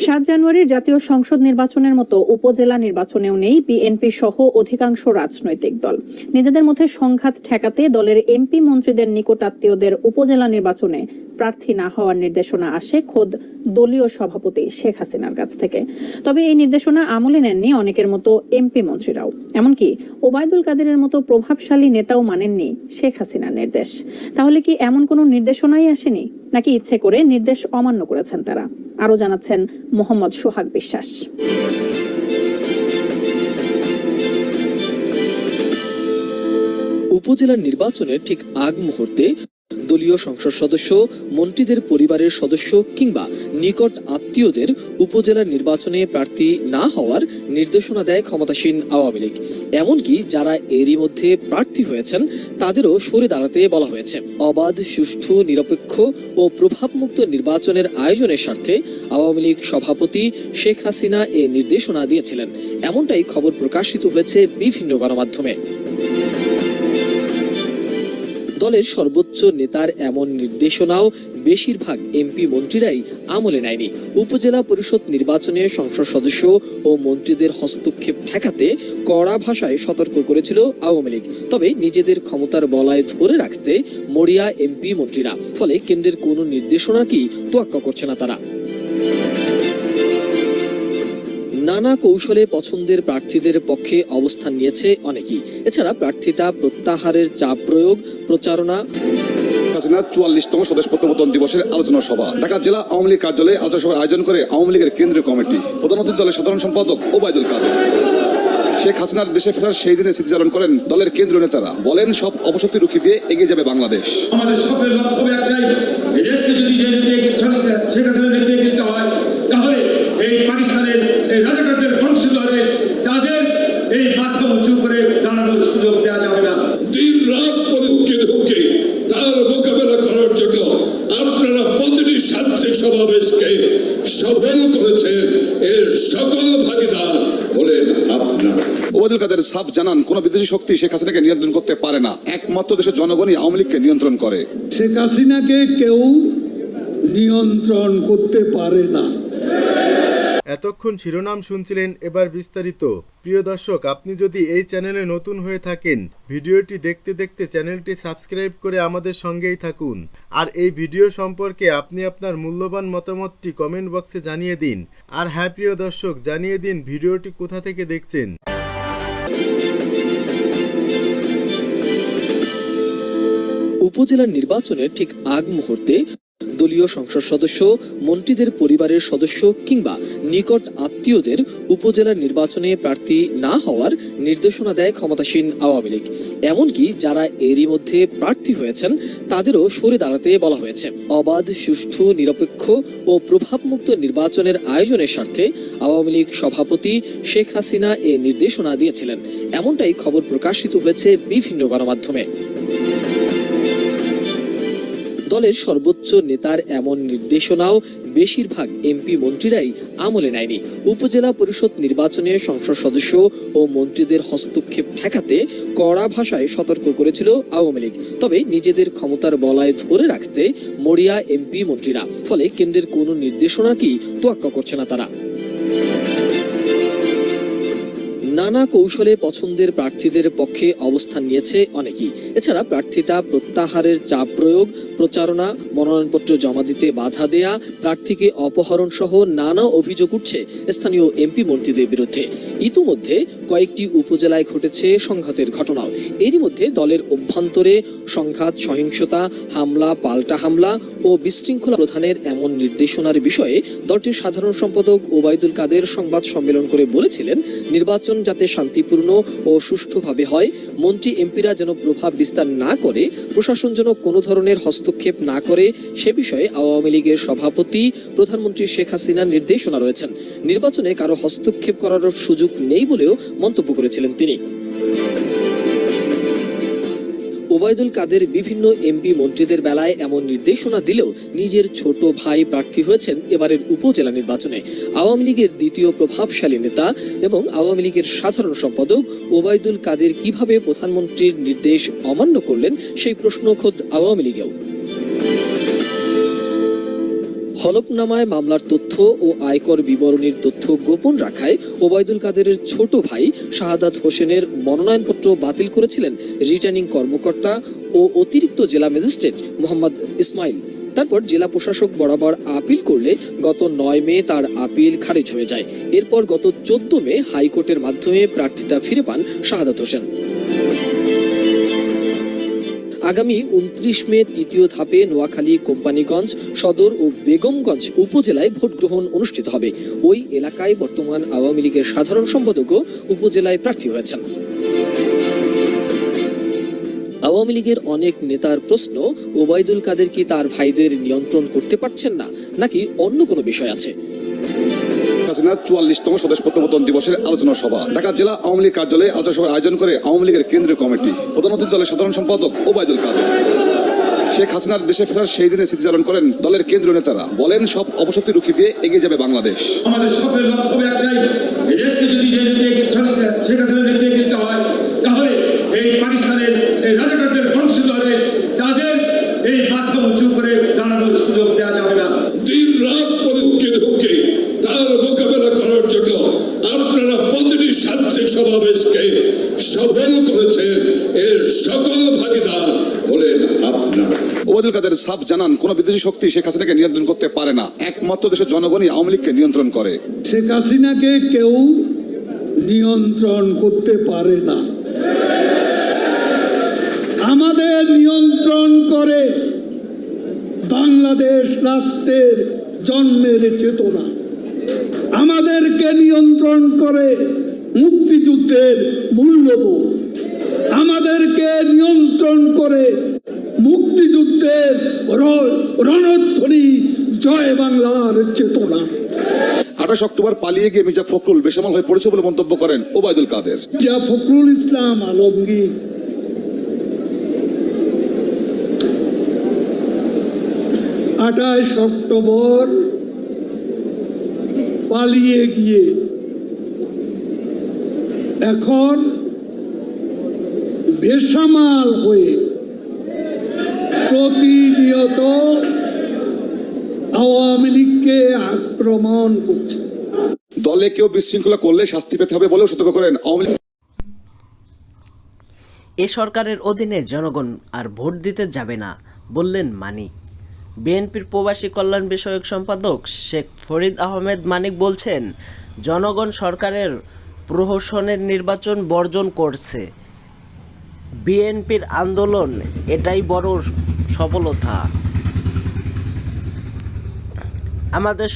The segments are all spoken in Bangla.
7 জানুয়ারির জাতীয় সংসদ নির্বাচনের মতো উপজেলা নির্বাচনেও নেই বিএনপি সহ অধিকাংশ রাজনৈতিক দল। নিজেদের মধ্যে সংঘাত ঠেকাতে দলের এমপি মন্ত্রীদের নিকটাত্মীয়দের উপজেলা নির্বাচনে প্রার্থী না হওয়ার নির্দেশনা আসে খোদ দলীয় সভাপতি শেখ হাসিনার কাছ থেকে। তবে এই নির্দেশনা আমলে নেননি অনেকের মতো এমপি মন্ত্রীরাও, এমনকি ওবায়দুল কাদেরের মতো প্রভাবশালী নেতাও মানেননি শেখ হাসিনার নির্দেশ। তাহলে কি এমন কোনো নির্দেশনাই আসেনি, নাকি ইচ্ছে করে নির্দেশ অমান্য করেছেন তারা? আরো জানাচ্ছেন মোহাম্মদ সোহাগ বিশ্বাস। উপজেলার নির্বাচনের ঠিক আগ মুহূর্তে দলীয় সংসদ সদস্য, মন্ত্রীদের পরিবারের সদস্য কিংবা নিকট আত্মীয়দের উপজেলার নির্বাচনে প্রার্থী না হওয়ার নির্দেশনা দেয় ক্ষমতাসীন আওয়ামী লীগ। এমনকি যারা এরই মধ্যে প্রার্থী হয়েছেন তাদেরও সরে দাঁড়াতে বলা হয়েছে। অবাধ, সুষ্ঠু, নিরপেক্ষ ও প্রভাবমুক্ত নির্বাচনের আয়োজনের স্বার্থে আওয়ামী লীগ সভাপতি শেখ হাসিনা এ নির্দেশনা দিয়েছিলেন, এমনটাই খবর প্রকাশিত হয়েছে বিভিন্ন গণমাধ্যমে। দলের সর্বোচ্চ নেতার এমন নির্দেশনাও বেশিরভাগ এমপি মন্ত্রীরাই আমলে নেয়নি। উপজেলা পরিষদ নির্বাচনে সংসদ সদস্য ও মন্ত্রীদের হস্তক্ষেপ ঠেকাতে কড়া ভাষায় সতর্ক করেছিল আওয়ামী লীগ। তবে নিজেদের ক্ষমতার বলয় ধরে রাখতে মরিয়া এমপি মন্ত্রীরা, ফলে কেন্দ্রের কোনো নির্দেশনাকেই তোয়াক্কা করছে না তারা। নানা কৌশলে পছন্দের প্রার্থীদের পক্ষে অবস্থান নিয়েছে অনেকেই। এছাড়া প্রার্থিতা প্রত্যাহারের চাপ প্রয়োগ, প্রচারণা। 44তম স্বদেশ প্রত্যাবর্তন দিবসের আলোচনা সভা ঢাকা জেলা আওয়ামী লীগ কার্যালয়ে আলোচনা সভার আয়োজন করে আওয়ামী লীগের কেন্দ্রীয় কমিটি। প্রধান অতিথি দলের সাধারণ সম্পাদক ওবায়দুল কাদের। শেখ হাসিনার দেশে ফেরার সেই দিনে স্মৃতিচারণ করেন দলের কেন্দ্রীয় নেতারা, বলেন সব অপশক্তি রুখে দিয়ে এগিয়ে যাবে বাংলাদেশ। আমাদের সকলের লক্ষ্য একটাই, এই দেশকে যদি শেখ হাসিনার নেতৃত্বে দিতে হয়, তাহলে এই পাকিস্তানের এই রাজাকারদের বংশধরদের তাদের এই মাথা উঁচু করে দাঁড়ানোর সুযোগ দেওয়া যাবে না। দিন রাত পরীক্ষে ঢুকে তার মোকাবেলা করার জন্য আপনারা প্রতিটি ছাত্রী সমাবেশকে সফল করেছেন, এর সকল ভাগিদার হলেন আপনারা। ওবায়দুল কাদের সাফ জানান, কোন বিদেশি শক্তি শেখ হাসিনাকে নিয়ন্ত্রণ করতে পারে না, একমাত্র দেশের জনগণই আওয়ামী লীগকে নিয়ন্ত্রণ করে। শেখ হাসিনাকে কেউ নিয়ন্ত্রণ করতে পারে না। এতক্ষণ শিরোনাম শুনছিলেন, এবার বিস্তারিত। প্রিয় দর্শক, আপনি যদি এই চ্যানেলে নতুন হয়ে থাকেন, ভিডিওটি দেখতে দেখতে চ্যানেলটি সাবস্ক্রাইব করে আমাদের সঙ্গেই থাকুন। আর এই ভিডিও সম্পর্কে আপনি আপনার মূল্যবান মতামতটি কমেন্ট বক্সে জানিয়ে দিন। আর হ্যাঁ প্রিয় দর্শক, জানিয়ে দিন ভিডিওটি কোথা থেকে দেখছেন। উপজেলার নির্বাচনের ঠিক আগ মুহূর্তে দলীয় সংসদ সদস্য, মন্ত্রীদের পরিবারের সদস্য কিংবা নিকট আত্মীয়দের উপজেলার নির্বাচনে প্রার্থী না হওয়ার নির্দেশনা দেয় ক্ষমতাসীন আওয়ামী লীগ। এমনকি যারা এরই মধ্যে প্রার্থী হয়েছেন তাদেরও সরে দাঁড়াতে বলা হয়েছে। অবাধ, সুষ্ঠু, নিরপেক্ষ ও প্রভাবমুক্ত নির্বাচনের আয়োজনের স্বার্থে আওয়ামী লীগ সভাপতি শেখ হাসিনা এ নির্দেশনা দিয়েছিলেন, এমনটাই খবর প্রকাশিত হয়েছে বিভিন্ন গণমাধ্যমে। দলের সর্বোচ্চ নেতার এমন নির্দেশনাও বেশিরভাগ এমপি মন্ত্রীরাই আমলে নেয়নি। উপজেলা পরিষদ নির্বাচনে সংসদ সদস্য ও মন্ত্রীদের হস্তক্ষেপ ঠেকাতে কড়া ভাষায় সতর্ক করেছিল আওয়ামী লীগ। তবে নিজেদের ক্ষমতার বলয় ধরে রাখতে মরিয়া এমপি মন্ত্রীরা, ফলে কেন্দ্রের কোনো নির্দেশনাকেই তোয়াক্কা করছে না তারা। নানা কৌশলে পছন্দের প্রার্থীদের পক্ষে অবস্থান নিয়েছে অনেকেই। এছাড়া প্রার্থিতা প্রত্যাহারের চাপ প্রয়োগ, প্রচারণা, মনোনয়নপত্র জমা দিতে বাধা দেয়া, প্রার্থীকে অপহরণ সহ নানা অভিযোগ উঠছে স্থানীয় এমপি মন্ত্রীদের বিরুদ্ধে। ইতিমধ্যে কয়েকটি উপজেলায় ঘটেছে সংঘাতের ঘটনাও। এরই মধ্যে দলের অভ্যন্তরে সংঘাত, সহিংসতা, হামলা, পাল্টা হামলা ও বিশৃঙ্খলা প্রধানের এমন নির্দেশনার বিষয়ে দলটির সাধারণ সম্পাদক ওবায়দুল কাদের সংবাদ সম্মেলন করে বলেছিলেন, নির্বাচন যাতে শান্তিপূর্ণ ও সুষ্ঠুভাবে হয়, মন্ত্রী এমপিরা যেন প্রভাব বিস্তার না করে, প্রশাসন যেন কোনো ধরনের হস্তক্ষেপ না করে, সে বিষয়ে আওয়ামী লীগের সভাপতি প্রধানমন্ত্রী শেখ হাসিনার নির্দেশনা রয়েছেন। নির্বাচনে কারো হস্তক্ষেপ করার সুযোগ নেই বলেও মন্তব্য করেছিলেন তিনি। ওবায়দুল কাদের বিভিন্ন এমপি মন্ত্রীদের বেলায় এমন নির্দেশনা দিলেও নিজের ছোট ভাই প্রার্থী হয়েছেন এবারের উপজেলা নির্বাচনে। আওয়ামী লীগের দ্বিতীয় প্রভাবশালী নেতা এবং আওয়ামী লীগের সাধারণ সম্পাদক ওবায়দুল কাদের কিভাবে প্রধানমন্ত্রীর নির্দেশ অমান্য করলেন, সেই প্রশ্ন খোদ আওয়ামী লীগেও। হলফনামায় মামলার তথ্য ও আয়কর বিবরণীর তথ্য গোপন রাখায় ওবায়দুল কাদেরের ছোট ভাই শাহাদাত হোসেনের মনোনয়নপত্র বাতিল করেছিলেন রিটার্নিং কর্মকর্তা ও অতিরিক্ত জেলা ম্যাজিস্ট্রেট মোহাম্মদ ইসমাইল। তারপর জেলা প্রশাসক বরাবর আপিল করলে গত 9 মে তার আপিল খারিজ হয়ে যায়। এরপর গত 14 মে হাইকোর্টের মাধ্যমে প্রার্থিতা ফিরে পান শাহাদাত হোসেন। আগামী 29 মে তৃতীয় ধাপে নোয়াখালী, কোম্পানীগঞ্জ সদর ও বেগমগঞ্জ উপজেলায় ভোট গ্রহণ অনুষ্ঠিত হবে। ওই এলাকায় বর্তমান আওয়ামী লীগের সাধারণ সম্পাদকও উপজেলায় প্রার্থী হয়েছেন। আওয়ামী লীগের অনেক নেতার প্রশ্ন, ওবায়দুল কাদের কি তার ভাইদের নিয়ন্ত্রণ করতে পারছেন না, নাকি অন্য কোনো বিষয় আছে? হাসিনা 44তম স্বদেশ প্রত্যাবর্তন দিবসের আলোচনা সভা ঢাকা জেলা আওয়ামী লীগ কার্যালয়ে আলোচনা সভার আয়োজন করে আওয়ামী লীগের কেন্দ্রীয় কমিটি। প্রধান অতিথি দলের সাধারণ সম্পাদক ওবায়দুল কাদের। শেখ হাসিনার দেশে ফেরার সেই দিনে স্মৃতিচারণ করেন দলের কেন্দ্রীয় নেতারা। বলেন, সব অপশক্তি রুখে দিয়ে এগিয়ে যাবে বাংলাদেশ। আমাদের সকলের লক্ষ্য একটাই, এই দেশকে যদি শেখ হাসিনার নেতৃত্বে দিতে হয়, তাহলে এই পাকিস্তানের এই রাজাকারদের বংশধরদের তাদের এই মাথা উঁচু করে দাঁড়ানোর সুযোগ দেওয়া যাবে না। দিন রাত পরে ঢুকে তার মোকাবেলা করার জন্য আপনারা প্রতিটি ছাত্রী সমাবেশকে সফল করেছেন। এর সকল ভাগিদার হলেন আপনারা। ওবায়দুল কাদের সাফ জানান, কোন বিদেশি শক্তি শেখ হাসিনাকে নিয়ন্ত্রণ করতে পারে না। একমাত্র দেশের জনগণই আওয়ামী লীগকে নিয়ন্ত্রণ করে। শেখ হাসিনাকে কেউ নিয়ন্ত্রণ করতে পারে না। আমাদের নিয়ন্ত্রণ করে বাংলাদেশ রাষ্ট্রের জন্মের চেতনা। আমাদেরকে নিয়ন্ত্রণ করে মুক্তিযুদ্ধের মূল্যবোধ। আমাদেরকে নিয়ন্ত্রণ করে মুক্তিযুদ্ধের রণধ্বনি জয় বাংলার চেতনা। 28 অক্টোবর পালিয়ে গিয়ে মির্জা ফখরুল বেসামাল হয়ে পড়েছে বলে মন্তব্য করেন ওবায়দুল কাদের। যা ফখরুল ইসলাম আলমগীর 28 অক্টোবর পালিয়ে গিয়ে এখন বেসামাল হয়ে প্রতিনিয়ত আওয়ামী লীগকে আক্রমণ করছে। দলে কেউ বিশৃঙ্খলা করলে শাস্তি পেতে হবে বলেও সতর্ক করেন আওয়ামী লীগ। এ সরকারের অধীনে জনগণ আর ভোট দিতে যাবে না বললেন মানিক। বিএনপির প্রবাসী কল্যাণ বিষয়ক সম্পাদক শেখ ফরিদ আহমেদ মানিক বলছেন, জনগণ সরকারের প্রহসনের নির্বাচন বর্জন করছে। বিএনপির আন্দোলন এটাই বড় সফলতা। আমাদের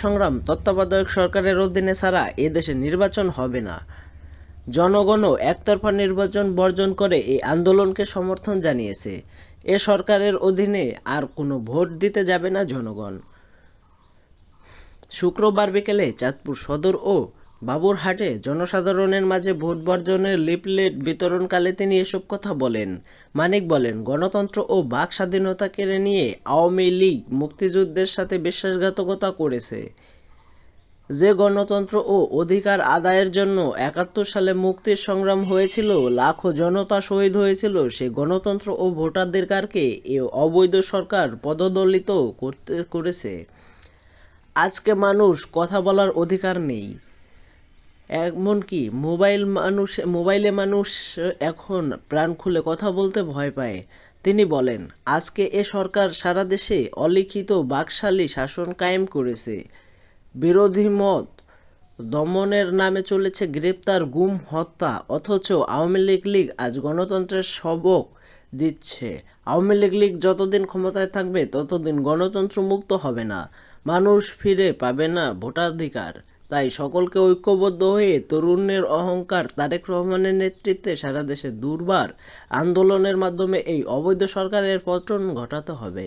সংগ্রাম তত্ত্বাবধায়ক সরকারের অধীনে ছাড়া এ দেশে নির্বাচন হবে না। জনগণও একতরফা নির্বাচন বর্জন করে এই আন্দোলনকে সমর্থন জানিয়েছে। এ সরকারের অধীনে আর কোনো ভোট দিতে যাবে না জনগণ। শুক্রবার বিকেলে চাঁদপুর সদর ও বাবুরহাটে জনসাধারণের মাঝে ভোট বর্জনের লিফলেট বিতরণকালে তিনি এসব কথা বলেন। মানিক বলেন, গণতন্ত্র ও বাক স্বাধীনতা কেড়ে নিয়ে আওয়ামী লীগ মুক্তিযুদ্ধের সাথে বিশ্বাসঘাতকতা করেছে। যে গণতন্ত্র ও অধিকার আদায়ের জন্য 71 সালে মুক্তির সংগ্রাম হয়েছিল, লাখো জনতা শহীদ হয়েছিল, সে গণতন্ত্র ও ভোটাধিকারকে এ অবৈধ সরকার পদদলিত করেছে। আজকে মানুষ কথা বলার অধিকার নেই, এমনকি মোবাইলে মানুষ এখন প্রাণ খুলে কথা বলতে ভয় পায়। তিনি বলেন, আজকে এ সরকার সারা দেশে অলিখিত বাকশালী শাসন কায়েম করেছে। বিরোধী মত দমনের নামে চলেছে গ্রেপ্তার, গুম, হত্যা। অথচ আওয়ামী লীগ আজ গণতন্ত্রের সবক দিচ্ছে। আওয়ামী লীগ যতদিন ক্ষমতায় থাকবে ততদিন গণতন্ত্র মুক্ত হবে না, মানুষ ফিরে পাবে না ভোটাধিকার। তাই সকলকে ঐক্যবদ্ধ হয়ে তরুণের অহংকার তারেক রহমানের নেতৃত্বে সারা দেশে দুর্বার আন্দোলনের মাধ্যমে এই অবৈধ সরকারের পতন ঘটাতে হবে।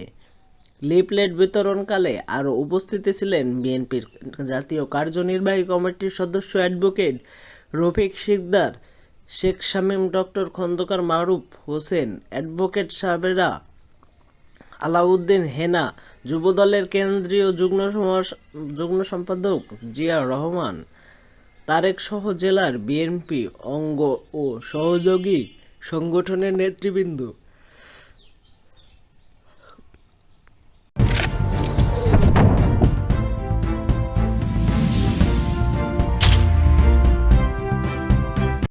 লিফলেট বিতরণকালে আরও উপস্থিত ছিলেন বিএনপির জাতীয় কার্যনির্বাহী কমিটির সদস্য অ্যাডভোকেট রফিক সিকদার, শেখ শামীম, ডক্টর খন্দকার মারুফ হোসেন, অ্যাডভোকেট সাবেরা, আলাউদ্দিন হেনা, যুবদলের কেন্দ্রীয় যুগ্ম সম্পাদক জিয়া রহমান, তারেক সহ জেলার বিএনপি অঙ্গ ও সহযোগী সংগঠনের নেতৃবৃন্দ।